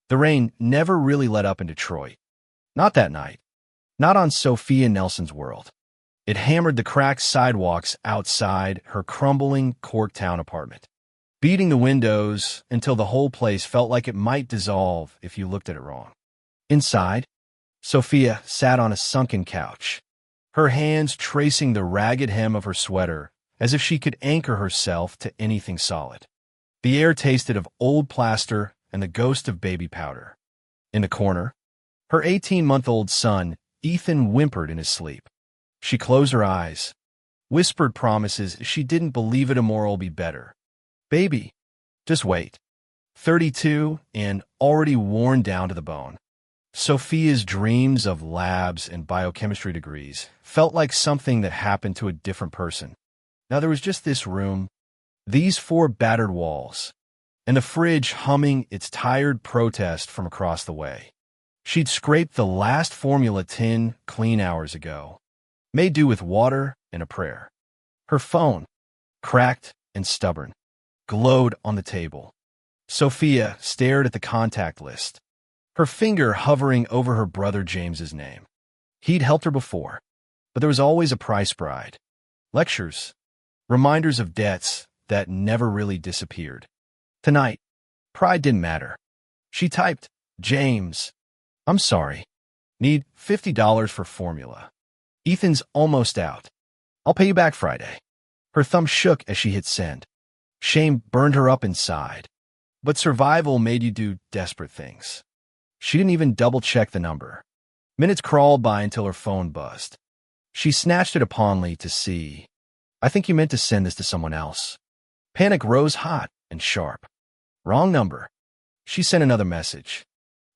The rain never really let up in Detroit. Not that night. Not on Sophia Nelson's world. It hammered the cracked sidewalks outside her crumbling Corktown apartment, beating the windows until the whole place felt like it might dissolve if you looked at it wrong. Inside, Sophia sat on a sunken couch, her hands tracing the ragged hem of her sweater as if she could anchor herself to anything solid. The air tasted of old plaster and the ghost of baby powder. In the corner, her 18-month-old son, Ethan, whimpered in his sleep. She closed her eyes, whispered promises she didn't believe it tomorrow'll be better. Baby, just wait. 32 and already worn down to the bone. Sophia's dreams of labs and biochemistry degrees felt like something that happened to a different person. Now there was just this room, these 4 battered walls, and the fridge humming its tired protest from across the way. She'd scraped the last formula tin clean hours ago, made do with water and a prayer. Her phone, cracked and stubborn, glowed on the table. Sophia stared at the contact list, her finger hovering over her brother James's name. He'd helped her before, but there was always a price bride. Lectures, reminders of debts that never really disappeared. Tonight, pride didn't matter. She typed, James, I'm sorry. Need $50 for formula. Ethan's almost out. I'll pay you back Friday. Her thumb shook as she hit send. Shame burned her up inside, but survival made you do desperate things. She didn't even double-check the number. Minutes crawled by until her phone buzzed. She snatched it uponly to see. I think you meant to send this to someone else. Panic rose hot and sharp. Wrong number. She sent another message.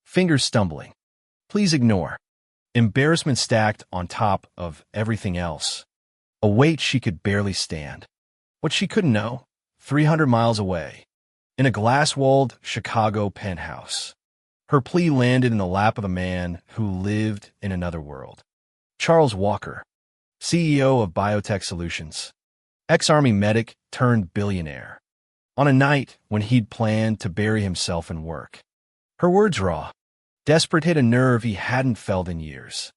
Fingers stumbling. Please ignore. Embarrassment stacked on top of everything else. A weight she could barely stand. What she couldn't know, 300 miles away, in a glass-walled Chicago penthouse. Her plea landed in the lap of a man who lived in another world. Charles Walker, CEO of Biotech Solutions, ex-Army medic turned billionaire, on a night when he'd planned to bury himself in work. Her words raw, desperate, hit a nerve he hadn't felt in years.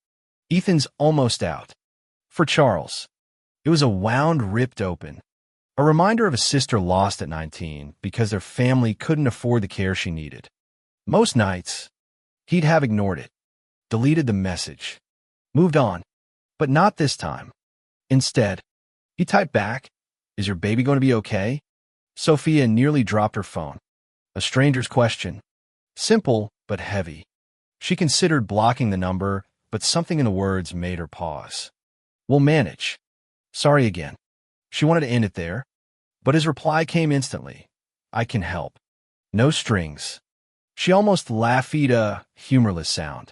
Ethan's almost out. For Charles, it was a wound ripped open, a reminder of a sister lost at 19 because their family couldn't afford the care she needed. Most nights, he'd have ignored it, deleted the message, moved on, but not this time. Instead, he typed back, Is your baby going to be okay? Sophia nearly dropped her phone. A stranger's question. Simple, but heavy. She considered blocking the number, but something in the words made her pause. We'll manage. Sorry again. She wanted to end it there, but his reply came instantly. I can help. No strings. She almost laughed a humorless sound,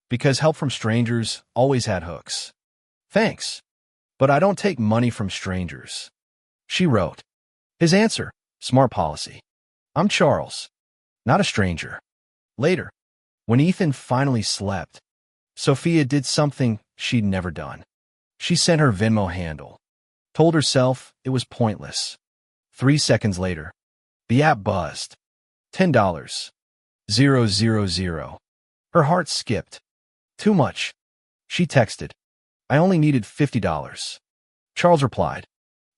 because help from strangers always had hooks. Thanks, but I don't take money from strangers. She wrote. His answer, smart policy. I'm Charles, not a stranger. Later, when Ethan finally slept, Sophia did something she'd never done. She sent her Venmo handle, told herself it was pointless. 3 seconds later, the app buzzed. $10. 000. Her heart skipped. Too much. She texted. I only needed $50. Charles replied.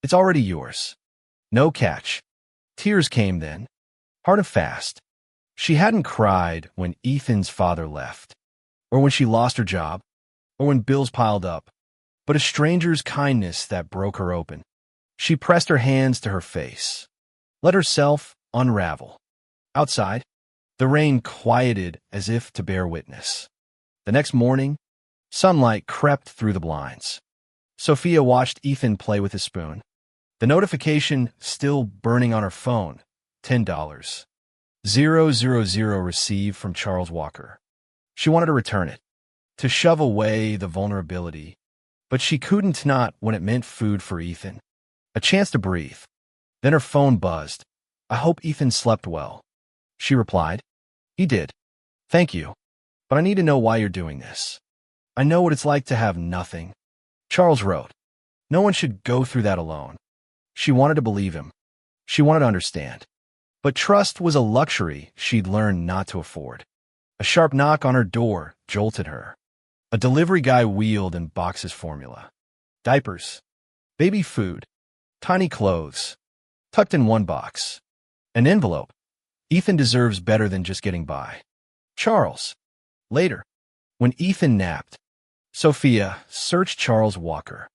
It's already yours. No catch. Tears came then, hard and fast. She hadn't cried when Ethan's father left, or when she lost her job, or when bills piled up, but a stranger's kindness that broke her open. She pressed her hands to her face, let herself unravel. Outside, the rain quieted as if to bear witness. The next morning, sunlight crept through the blinds. Sophia watched Ethan play with his spoon. The notification still burning on her phone, $10. 000 received from Charles Walker. She wanted to return it, to shove away the vulnerability, but she couldn't not when it meant food for Ethan. A chance to breathe. Then her phone buzzed. I hope Ethan slept well. She replied. He did. Thank you. But I need to know why you're doing this. I know what it's like to have nothing. Charles wrote. No one should go through that alone. She wanted to believe him. She wanted to understand. But trust was a luxury she'd learned not to afford. A sharp knock on her door jolted her. A delivery guy wheeled and boxes formula. Diapers. Baby food. Tiny clothes. Tucked in one box. An envelope. Ethan deserves better than just getting by. Charles. Later. When Ethan napped, Sophia searched Charles Walker.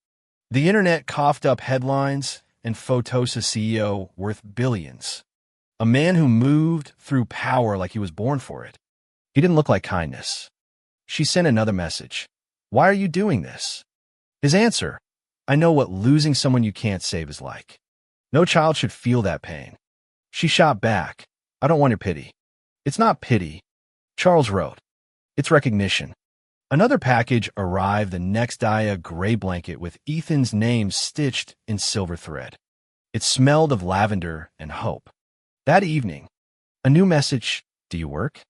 The internet coughed up headlines and Photosa CEO worth billions. A man who moved through power like he was born for it. He didn't look like kindness. She sent another message. Why are you doing this? His answer, I know what losing someone you can't save is like. No child should feel that pain. She shot back. I don't want your pity. It's not pity. Charles wrote. It's recognition. Another package arrived the next day, a gray blanket with Ethan's name stitched in silver thread. It smelled of lavender and hope. That evening, a new message, do you work?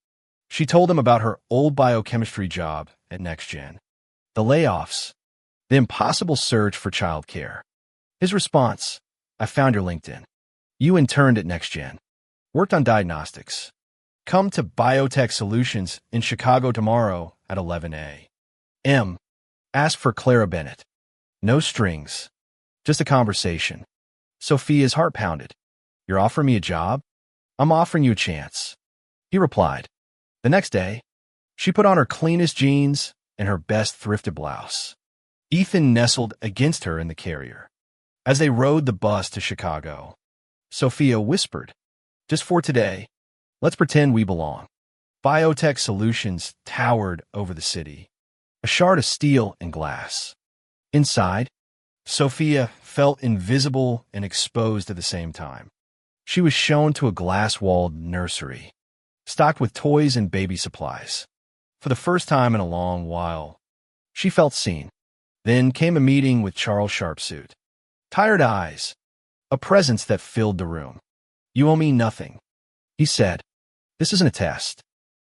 She told him about her old biochemistry job at NextGen. The layoffs. The impossible search for childcare. His response, I found your LinkedIn. You interned at NextGen. Worked on diagnostics. Come to Biotech Solutions in Chicago tomorrow at 11 a.m. Ask for Clara Bennett. No strings. Just a conversation. Sophia's heart pounded. You're offering me a job? I'm offering you a chance. He replied. The next day, she put on her cleanest jeans and her best thrifted blouse. Ethan nestled against her in the carrier. As they rode the bus to Chicago, Sophia whispered, just for today, let's pretend we belong. Biotech Solutions towered over the city, a shard of steel and glass. Inside, Sophia felt invisible and exposed at the same time. She was shown to a glass-walled nursery, stocked with toys and baby supplies. For the first time in a long while, she felt seen. Then came a meeting with Charles Sharpsuit. Tired eyes, a presence that filled the room. You owe me nothing, he said. This isn't a test.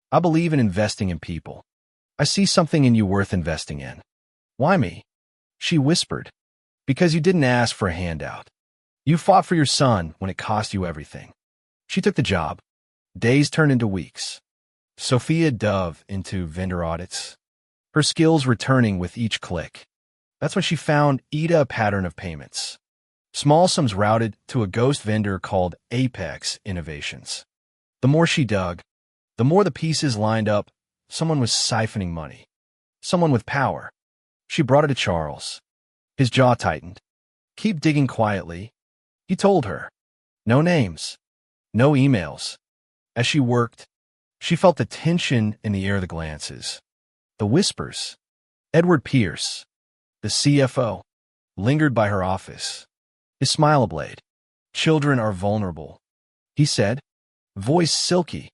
I believe in investing in people. I see something in you worth investing in. Why me? She whispered. Because you didn't ask for a handout. You fought for your son when it cost you everything. She took the job. Days turned into weeks. Sophia dove into vendor audits, her skills returning with each click. That's when she found a pattern of payments. Small sums routed to a ghost vendor called Apex Innovations. The more she dug, the more the pieces lined up. Someone was siphoning money. Someone with power. She brought it to Charles. His jaw tightened. Keep digging quietly, he told her. No names. No emails. As she worked, she felt the tension in the air, the glances. The whispers. Edward Pierce, the CFO, lingered by her office. His smile ablaze. Children are vulnerable, he said, voice silky,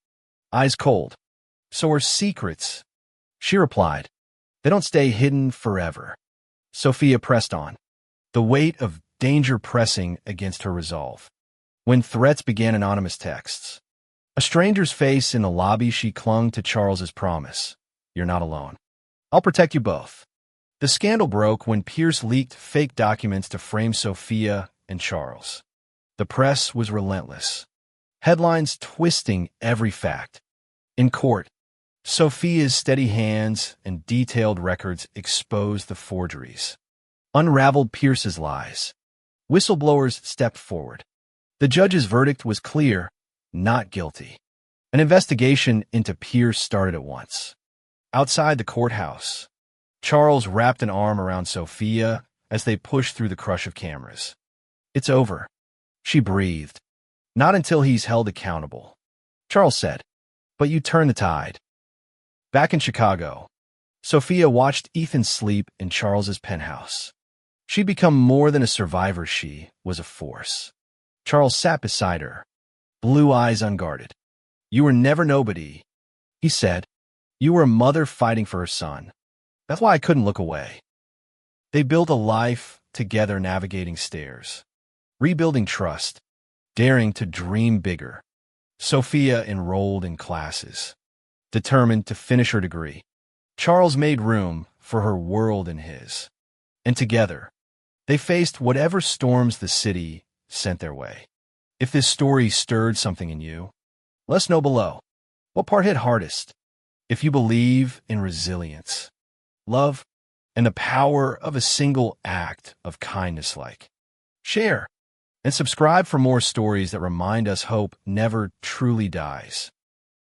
eyes cold. So are secrets, she replied. They don't stay hidden forever. Sophia pressed on, the weight of danger pressing against her resolve. When threats began, anonymous texts. A stranger's face in the lobby, she clung to Charles's promise. You're not alone. I'll protect you both. The scandal broke when Pierce leaked fake documents to frame Sophia and Charles. The press was relentless. Headlines twisting every fact. In court, Sophia's steady hands and detailed records exposed the forgeries. Unraveled Pierce's lies. Whistleblowers stepped forward. The judge's verdict was clear, not guilty. An investigation into Pierce started at once. Outside the courthouse, Charles wrapped an arm around Sophia as they pushed through the crush of cameras. It's over, she breathed. Not until he's held accountable, Charles said. But you turn the tide. Back in Chicago, Sophia watched Ethan sleep in Charles's penthouse. She'd become more than a survivor, she was a force. Charles sat beside her, blue eyes unguarded. You were never nobody, he said. You were a mother fighting for her son. That's why I couldn't look away. They built a life together, navigating stairs, rebuilding trust, daring to dream bigger. Sophia enrolled in classes, determined to finish her degree. Charles made room for her world in his. And together, they faced whatever storms the city sent their way. If this story stirred something in you, let us know below. What part hit hardest? If you believe in resilience, love, and the power of a single act of kindness, share and subscribe for more stories that remind us hope never truly dies.